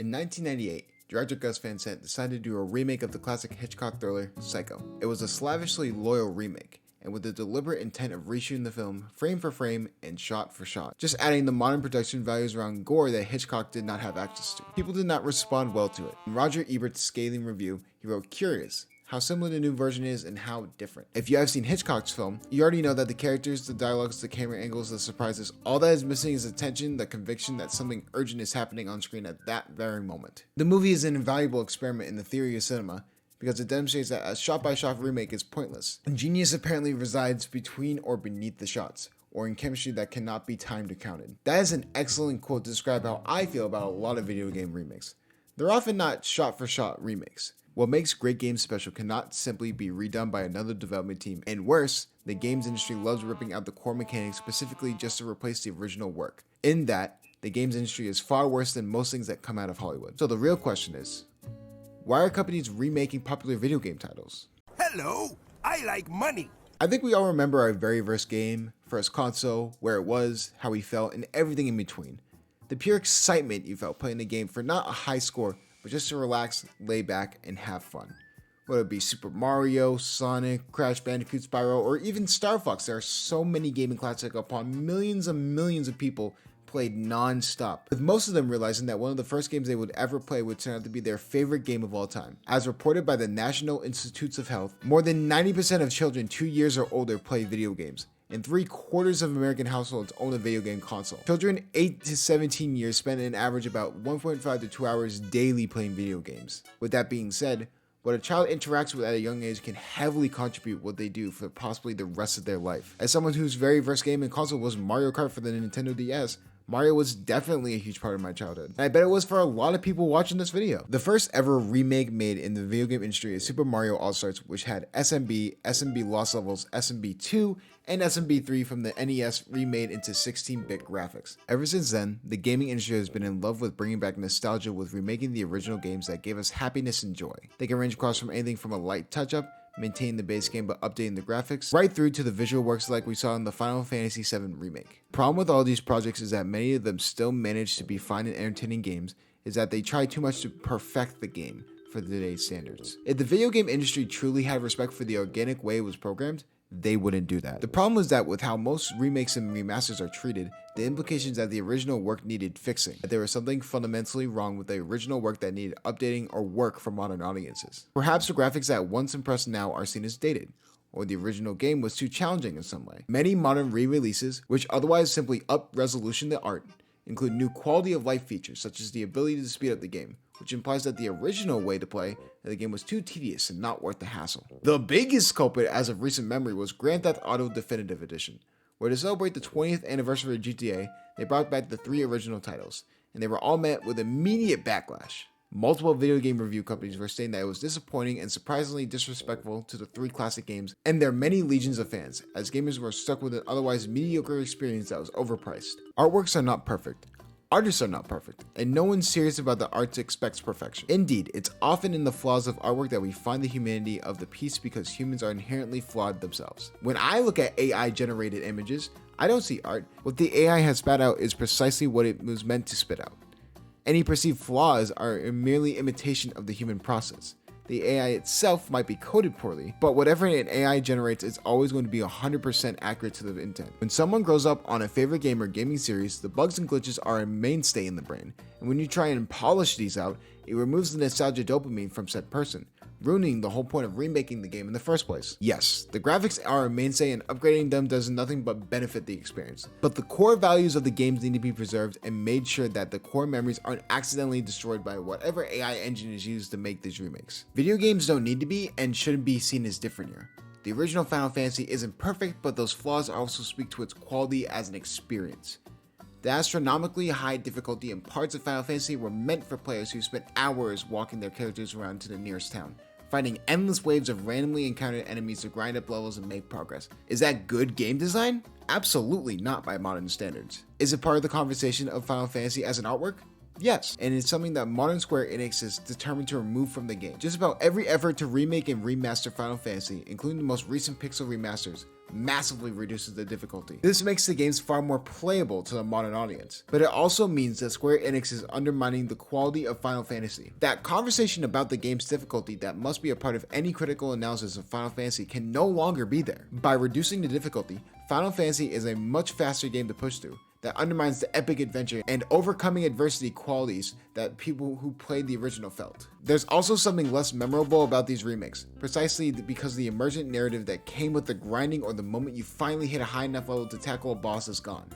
In 1998, director Gus Van Sant decided to do a remake of the classic Hitchcock thriller, Psycho. It was a slavishly loyal remake, and with the deliberate intent of reshooting the film frame for frame and shot for shot, just adding the modern production values around gore that Hitchcock did not have access to. People did not respond well to it. In Roger Ebert's scathing review, he wrote, "Curious how similar the new version is and how different." If you have seen Hitchcock's film, you already know that the characters, the dialogues, the camera angles, the surprises, all that is missing is the tension, the conviction that something urgent is happening on screen at that very moment. The movie is an invaluable experiment in the theory of cinema, because it demonstrates that a shot-by-shot remake is pointless. Genius apparently resides between or beneath the shots, or in chemistry that cannot be timed or counted. That is an excellent quote to describe how I feel about a lot of video game remakes. They're often not shot-for-shot remakes. What makes great games special cannot simply be redone by another development team, and worse, the games industry loves ripping out the core mechanics specifically just to replace the original work. In that, the games industry is far worse than most things that come out of Hollywood. So the real question is, why are companies remaking popular video game titles? Hello, I like money. I think we all remember our very first game, first console, where it was, how we felt, and everything in between. The pure excitement you felt playing the game for not a high score, but just to relax, lay back, and have fun. Whether it be Super Mario, Sonic, Crash Bandicoot, Spyro, or even Star Fox, there are so many gaming classics upon millions and millions of people played non-stop, with most of them realizing that one of the first games they would ever play would turn out to be their favorite game of all time. As reported by the National Institutes of Health, more than 90% of children 2 years or older play video games, and 3/4 of American households own a video game console. Children 8 to 17 years spend an average about 1.5 to 2 hours daily playing video games. With that being said, what a child interacts with at a young age can heavily contribute what they do for possibly the rest of their life. As someone whose very first game and console was Mario Kart for the Nintendo DS, Mario was definitely a huge part of my childhood, and I bet it was for a lot of people watching this video. The first ever remake made in the video game industry is Super Mario All-Stars, which had SMB, SMB Lost Levels, SMB2, and SMB3 from the NES remade into 16-bit graphics. Ever since then, the gaming industry has been in love with bringing back nostalgia with remaking the original games that gave us happiness and joy. They can range across from anything from a light touch-up, maintain the base game but updating the graphics, right through to the visual works like we saw in the Final Fantasy VII Remake. Problem with all these projects is that many of them still manage to be fine and entertaining games, is that they try too much to perfect the game for today's standards. If the video game industry truly had respect for the organic way it was programmed, they wouldn't do that. The problem is that with how most remakes and remasters are treated, the implications that the original work needed fixing, that there was something fundamentally wrong with the original work that needed updating or work for modern audiences. Perhaps the graphics that once impressed now are seen as dated, or the original game was too challenging in some way. Many modern re-releases, which otherwise simply up resolution the art, include new quality of life features such as the ability to speed up the game, which implies that the original way to play the game was too tedious and not worth the hassle. The biggest culprit as of recent memory was Grand Theft Auto Definitive Edition, where to celebrate the 20th anniversary of GTA, they brought back the 3 original titles, and they were all met with immediate backlash. Multiple video game review companies were saying that it was disappointing and surprisingly disrespectful to the 3 classic games and their many legions of fans, as gamers were stuck with an otherwise mediocre experience that was overpriced. Artworks are not perfect. Artists are not perfect, and no one serious about the art expects perfection. Indeed, it's often in the flaws of artwork that we find the humanity of the piece because humans are inherently flawed themselves. When I look at AI-generated images, I don't see art. What the AI has spat out is precisely what it was meant to spit out. Any perceived flaws are merely imitation of the human process. The AI itself might be coded poorly, but whatever an AI generates is always going to be 100% accurate to the intent. When someone grows up on a favorite game or gaming series, the bugs and glitches are a mainstay in the brain, and when you try and polish these out, it removes the nostalgia dopamine from said person, ruining the whole point of remaking the game in the first place. Yes, the graphics are a mainstay and upgrading them does nothing but benefit the experience, but the core values of the games need to be preserved and made sure that the core memories aren't accidentally destroyed by whatever AI engine is used to make these remakes. Video games don't need to be and shouldn't be seen as different here. The original Final Fantasy isn't perfect, but those flaws also speak to its quality as an experience. The astronomically high difficulty in parts of Final Fantasy were meant for players who spent hours walking their characters around to the nearest town, fighting endless waves of randomly encountered enemies to grind up levels and make progress. Is that good game design? Absolutely not by modern standards. Is it part of the conversation of Final Fantasy as an artwork? Yes, and it's something that modern Square Enix is determined to remove from the game. Just about every effort to remake and remaster Final Fantasy, including the most recent pixel remasters, massively reduces the difficulty. This makes the games far more playable to the modern audience, but it also means that Square Enix is undermining the quality of Final Fantasy. That conversation about the game's difficulty that must be a part of any critical analysis of Final Fantasy can no longer be there. By reducing the difficulty, Final Fantasy is a much faster game to push through that undermines the epic adventure and overcoming adversity qualities that people who played the original felt. There's also something less memorable about these remakes, precisely because the emergent narrative that came with the grinding or the moment you finally hit a high enough level to tackle a boss is gone.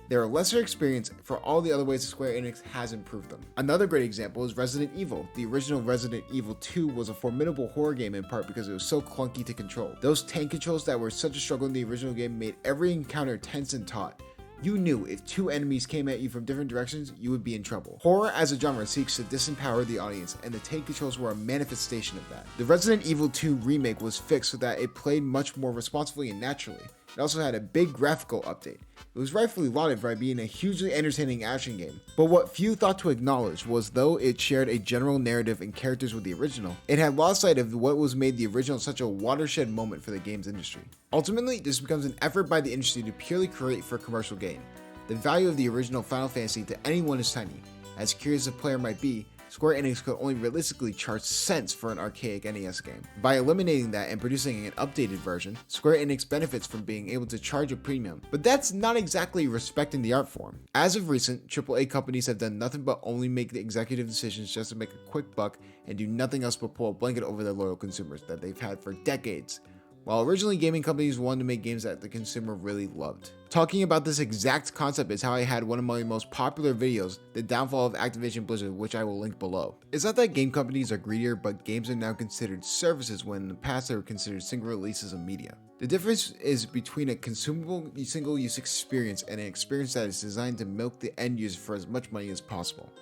They're a lesser experience for all the other ways that Square Enix has improved them. Another great example is Resident Evil. The original Resident Evil 2 was a formidable horror game in part because it was so clunky to control. Those tank controls that were such a struggle in the original game made every encounter tense and taut. You knew if two enemies came at you from different directions, you would be in trouble. Horror as a genre seeks to disempower the audience, and the tank controls were a manifestation of that. The Resident Evil 2 remake was fixed so that it played much more responsibly and naturally. It also had a big graphical update. It was rightfully lauded for being a hugely entertaining action game, but what few thought to acknowledge was though it shared a general narrative and characters with the original, it had lost sight of what was made the original such a watershed moment for the games industry. Ultimately, this becomes an effort by the industry to purely create for commercial gain. The value of the original Final Fantasy to anyone is tiny. As curious a player might be, Square Enix could only realistically charge cents for an archaic NES game. By eliminating that and producing an updated version, Square Enix benefits from being able to charge a premium, but that's not exactly respecting the art form. As of recent, AAA companies have done nothing but only make the executive decisions just to make a quick buck and do nothing else but pull a blanket over their loyal consumers that they've had for decades. While originally gaming companies wanted to make games that the consumer really loved. Talking about this exact concept is how I had one of my most popular videos, The Downfall of Activision Blizzard, which I will link below. It's not that game companies are greedier, but games are now considered services when in the past they were considered single releases of media. The difference is between a consumable single-use experience and an experience that is designed to milk the end user for as much money as possible.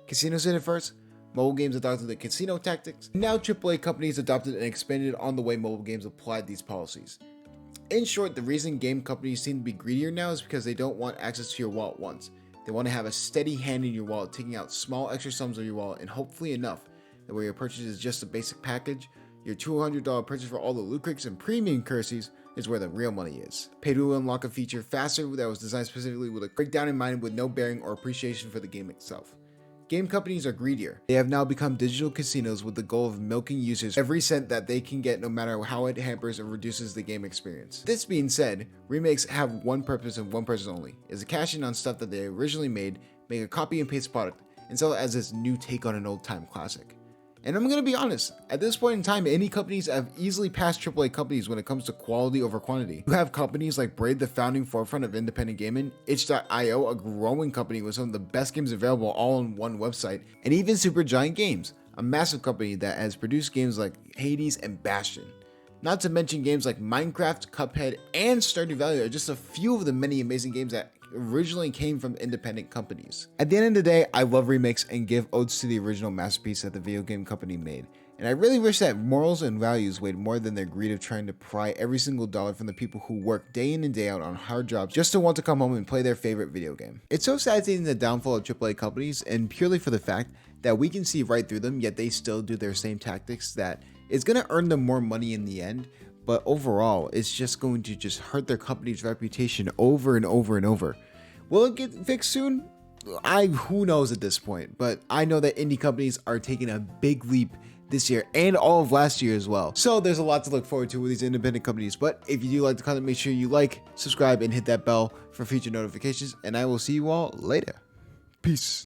Casinos did it first. Mobile games adopted the casino tactics. Now AAA companies adopted and expanded on the way mobile games applied these policies. In short, the reason game companies seem to be greedier now is because they don't want access to your wallet once. They want to have a steady hand in your wallet, taking out small extra sums of your wallet, and hopefully enough that where your purchase is just a basic package, your $200 purchase for all the loot crates and premium currencies is where the real money is. Pay to unlock a feature faster that was designed specifically with a breakdown in mind with no bearing or appreciation for the game itself. Game companies are greedier. They have now become digital casinos with the goal of milking users every cent that they can get, no matter how it hampers or reduces the game experience. This being said, remakes have one purpose and one purpose only, is to cash in on stuff that they originally made, make a copy and paste product, and sell it as this new take on an old time classic. And I'm gonna be honest, at this point in time, indie companies have easily passed AAA companies when it comes to quality over quantity. You have companies like Braid, the founding forefront of independent gaming, itch.io, a growing company with some of the best games available all on one website, and even Supergiant Games, a massive company that has produced games like Hades and Bastion. Not to mention games like Minecraft, Cuphead, and Stardew Valley are just a few of the many amazing games that originally came from independent companies. At the end of the day, I love remakes and give odes to the original masterpiece that the video game company made. And I really wish that morals and values weighed more than their greed of trying to pry every single dollar from the people who work day in and day out on hard jobs just to want to come home and play their favorite video game. It's so sad seeing the downfall of AAA companies, and purely for the fact that we can see right through them, yet they still do their same tactics that is going to earn them more money in the end. But overall, it's just going to just hurt their company's reputation over and over and over. Will it get fixed soon? Who knows at this point, but I know that indie companies are taking a big leap this year and all of last year as well. So there's a lot to look forward to with these independent companies, but if you do like the content, make sure you like, subscribe, and hit that bell for future notifications, and I will see you all later. Peace.